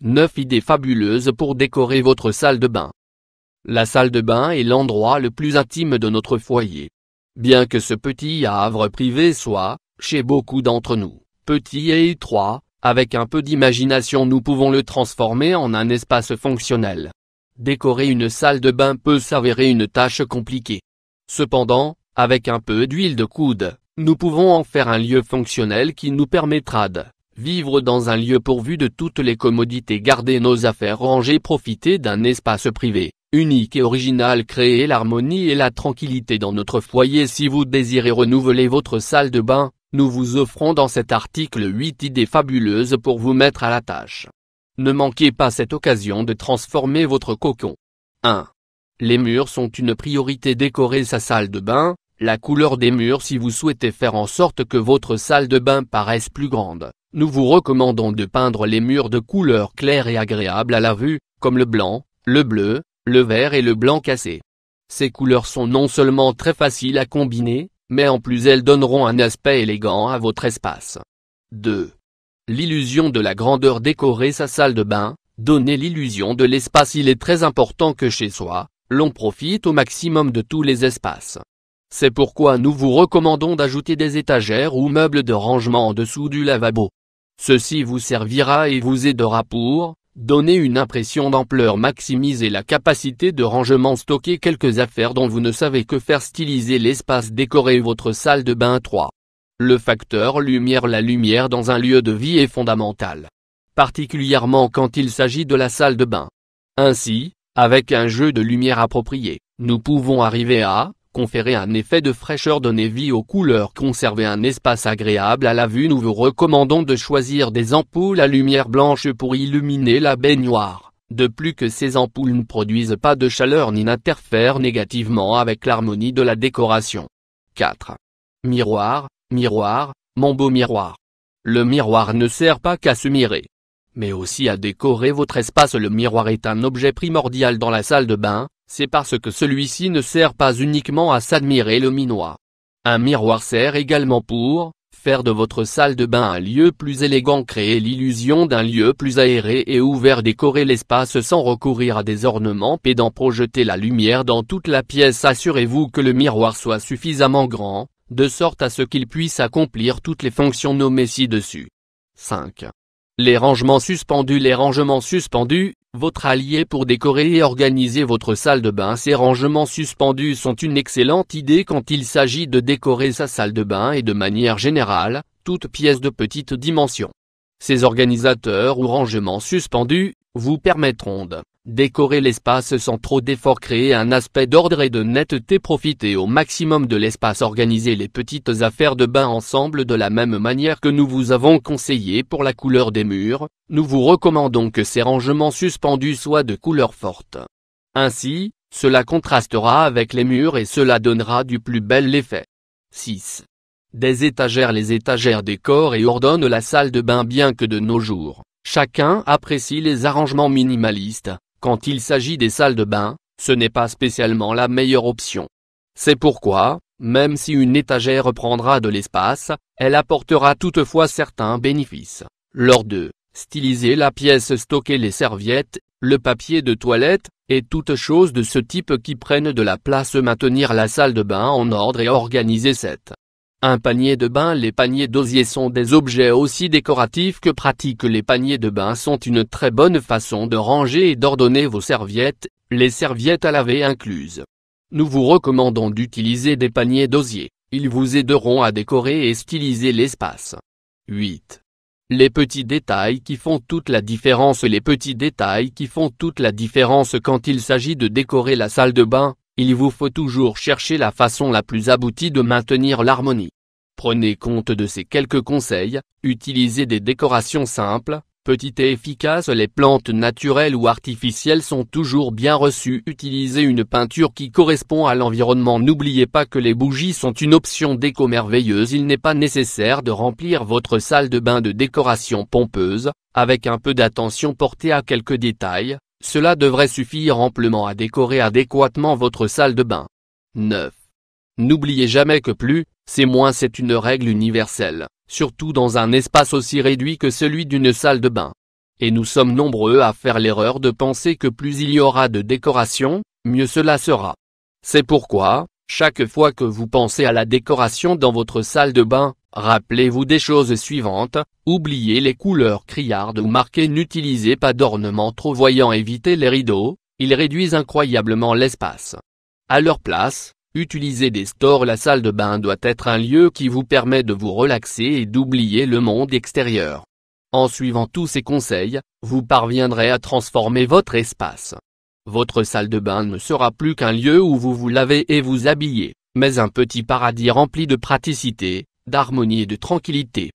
9 idées fabuleuses pour décorer votre salle de bain. La salle de bain est l'endroit le plus intime de notre foyer. Bien que ce petit havre privé soit, chez beaucoup d'entre nous, petit et étroit, avec un peu d'imagination nous pouvons le transformer en un espace fonctionnel. Décorer une salle de bain peut s'avérer une tâche compliquée. Cependant, avec un peu d'huile de coude, nous pouvons en faire un lieu fonctionnel qui nous permettra de vivre dans un lieu pourvu de toutes les commodités, garder nos affaires rangées, profiter d'un espace privé, unique et original, créer l'harmonie et la tranquillité dans notre foyer. Si vous désirez renouveler votre salle de bain, nous vous offrons dans cet article 8 idées fabuleuses pour vous mettre à la tâche. Ne manquez pas cette occasion de transformer votre cocon. 1. Les murs sont une priorité. Décorer sa salle de bain. La couleur des murs. Si vous souhaitez faire en sorte que votre salle de bain paraisse plus grande, nous vous recommandons de peindre les murs de couleurs claires et agréables à la vue, comme le blanc, le bleu, le vert et le blanc cassé. Ces couleurs sont non seulement très faciles à combiner, mais en plus elles donneront un aspect élégant à votre espace. 2. L'illusion de la grandeur. Décorer sa salle de bain, donner l'illusion de l'espace. Il est très important que chez soi, l'on profite au maximum de tous les espaces. C'est pourquoi nous vous recommandons d'ajouter des étagères ou meubles de rangement en dessous du lavabo. Ceci vous servira et vous aidera pour donner une impression d'ampleur, maximiser la capacité de rangement, stocker quelques affaires dont vous ne savez que faire, styliser l'espace, décorer votre salle de bain. 3. Le facteur lumière. La lumière dans un lieu de vie est fondamentale, particulièrement quand il s'agit de la salle de bain. Ainsi, avec un jeu de lumière approprié, nous pouvons arriver à conférer un effet de fraîcheur, donner vie aux couleurs, conserver un espace agréable à la vue. Nous vous recommandons de choisir des ampoules à lumière blanche pour illuminer la baignoire, de plus que ces ampoules ne produisent pas de chaleur ni n'interfèrent négativement avec l'harmonie de la décoration. 4. Miroir, miroir, mon beau miroir. Le miroir ne sert pas qu'à se mirer, mais aussi à décorer votre espace. Le miroir est un objet primordial dans la salle de bain. C'est parce que celui-ci ne sert pas uniquement à s'admirer le minois. Un miroir sert également pour faire de votre salle de bain un lieu plus élégant, créer l'illusion d'un lieu plus aéré et ouvert, décorer l'espace sans recourir à des ornements pédants, projeter la lumière dans toute la pièce. Assurez-vous que le miroir soit suffisamment grand, de sorte à ce qu'il puisse accomplir toutes les fonctions nommées ci-dessus. 5. Les rangements suspendus. Les rangements suspendus, votre allié pour décorer et organiser votre salle de bain. Ces rangements suspendus sont une excellente idée quand il s'agit de décorer sa salle de bain et de manière générale, toute pièce de petite dimension. Ces organisateurs ou rangements suspendus vous permettront de décorer l'espace sans trop d'efforts, créer un aspect d'ordre et de netteté, profiter au maximum de l'espace, organiser les petites affaires de bain ensemble de la même manière que nous vous avons conseillé pour la couleur des murs. Nous vous recommandons que ces rangements suspendus soient de couleur forte. Ainsi, cela contrastera avec les murs et cela donnera du plus bel effet. 6. Des étagères. Les étagères décorent et ordonnent la salle de bain. Bien que de nos jours, chacun apprécie les arrangements minimalistes, quand il s'agit des salles de bain, ce n'est pas spécialement la meilleure option. C'est pourquoi, même si une étagère prendra de l'espace, elle apportera toutefois certains bénéfices. Lors de styliser la pièce, stocker les serviettes, le papier de toilette, et toutes choses de ce type qui prennent de la place, maintenir la salle de bain en ordre et organiser cette. Un panier de bain. Les paniers d'osier sont des objets aussi décoratifs que pratiques. Les paniers de bain sont une très bonne façon de ranger et d'ordonner vos serviettes, les serviettes à laver incluses. Nous vous recommandons d'utiliser des paniers d'osier, ils vous aideront à décorer et styliser l'espace. 8. Les petits détails qui font toute la différence. Les petits détails qui font toute la différence quand il s'agit de décorer la salle de bain. Il vous faut toujours chercher la façon la plus aboutie de maintenir l'harmonie. Prenez compte de ces quelques conseils, utilisez des décorations simples, petites et efficaces. Les plantes naturelles ou artificielles sont toujours bien reçues. Utilisez une peinture qui correspond à l'environnement. N'oubliez pas que les bougies sont une option déco merveilleuse. Il n'est pas nécessaire de remplir votre salle de bain de décorations pompeuses, avec un peu d'attention portée à quelques détails. Cela devrait suffire amplement à décorer adéquatement votre salle de bain. 9. N'oubliez jamais que plus, c'est moins. C'est une règle universelle, surtout dans un espace aussi réduit que celui d'une salle de bain. Et nous sommes nombreux à faire l'erreur de penser que plus il y aura de décoration, mieux cela sera. C'est pourquoi, chaque fois que vous pensez à la décoration dans votre salle de bain, rappelez-vous des choses suivantes: oubliez les couleurs criardes ou marquées, n'utilisez pas d'ornements trop voyants, évitez les rideaux, ils réduisent incroyablement l'espace. À leur place, utilisez des stores. La salle de bain doit être un lieu qui vous permet de vous relaxer et d'oublier le monde extérieur. En suivant tous ces conseils, vous parviendrez à transformer votre espace. Votre salle de bain ne sera plus qu'un lieu où vous vous lavez et vous habillez, mais un petit paradis rempli de praticité, d'harmonie et de tranquillité.